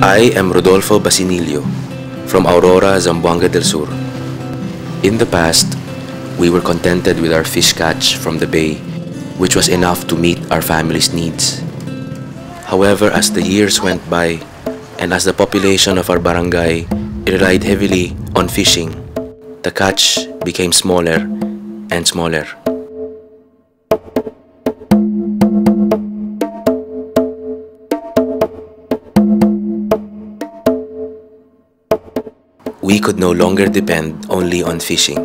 I am Rodolfo Basinillo from Aurora, Zamboanga del Sur. In the past, we were contented with our fish catch from the bay, which was enough to meet our family's needs. However, as the years went by, and as the population of our barangay relied heavily on fishing, the catch became smaller and smaller. We could no longer depend only on fishing.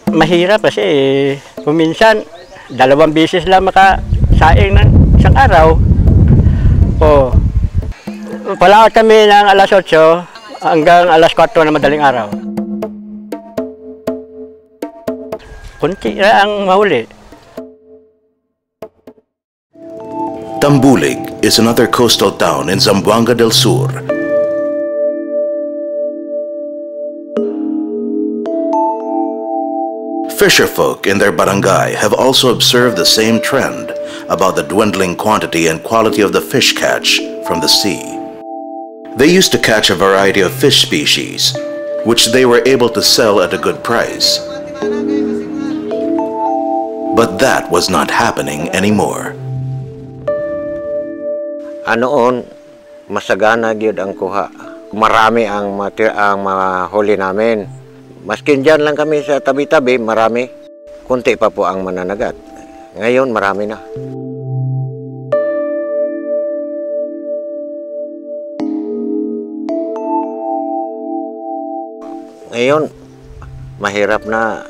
Mahirap kasi kuminsan 2 beses lang makasaing ng isang araw. Palakad kami ng alas 8 hanggang alas 4 na madaling araw. Kunti ang mahuli. Tambulig is another coastal town in Zamboanga del Sur. Fisherfolk in their barangay have also observed the same trend about the dwindling quantity and quality of the fish catch from the sea. They used to catch a variety of fish species, which they were able to sell at a good price. But that was not happening anymore. Anoon, masagana gyud ang kuha. Marami ang mahuli namin. Maskin dyan lang kami sa tabi-tabi, marami. Kunti pa po ang mananagat. Ngayon, marami na. Ngayon, mahirap na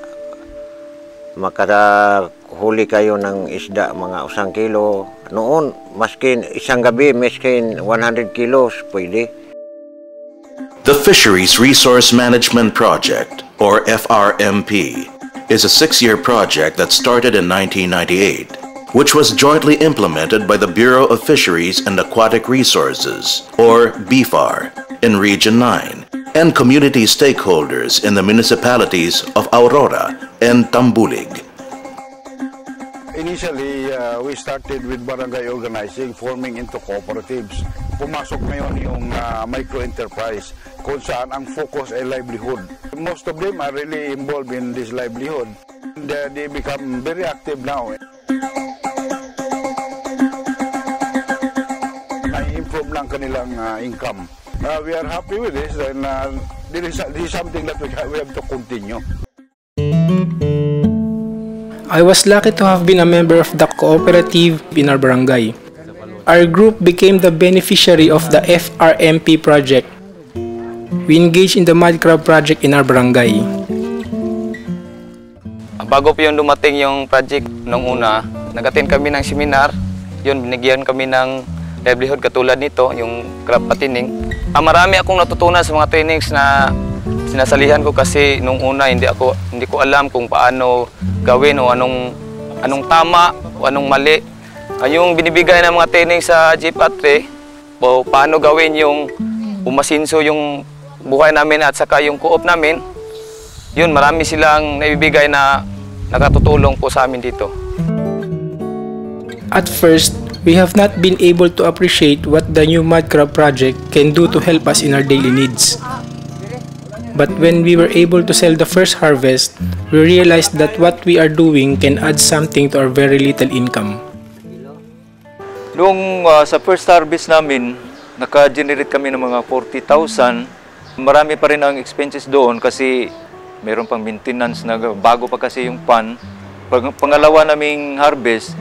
makahuli kayo ng isda, mga 1 kilo. Noon, maskin isang gabi, maskin 100 kilos, pwede. The Fisheries Resource Management Project, or FRMP, is a 6-year project that started in 1998, which was jointly implemented by the Bureau of Fisheries and Aquatic Resources, or BFAR, in Region 9, and community stakeholders in the municipalities of Aurora and Tambulig. Initially, we started with barangay organizing, forming into cooperatives. Pumasok ngayon yung micro-enterprise kung saan ang focus ay livelihood. Most of them are really involved in this livelihood. They become very active now. Na-improve lang kanilang income. We are happy with this, and this is something that we have to continue. I was lucky to have been a member of the cooperative in our barangay. Our group became the beneficiary of the FRMP project. We engaged in the mud crab project in our barangay. Bago po yung dumating yung project nung una, nag-attend kami ng seminar. Yun, binigyan kami ng livelihood katulad nito, yung crab patining. Marami akong natutunan sa mga trainings na sinasalihan ko kasi nung una hindi ko alam kung paano gawin o anong tama o anong mali. Yung binibigay ng mga training sa GPATRE o paano gawin yung umasinso yung buhay namin at saka yung co-op namin, yun, marami silang naibibigay na nakatutulong po sa amin dito. At first, we have not been able to appreciate what the new mud crab project can do to help us in our daily needs. But when we were able to sell the first harvest, we realized that what we are doing can add something to our very little income. Noong sa first harvest namin, naka-generate kami ng mga 40,000. Marami pa rin ang expenses doon kasi mayroon pang maintenance na bago pa kasi yung pan. Pangalawa naming harvest,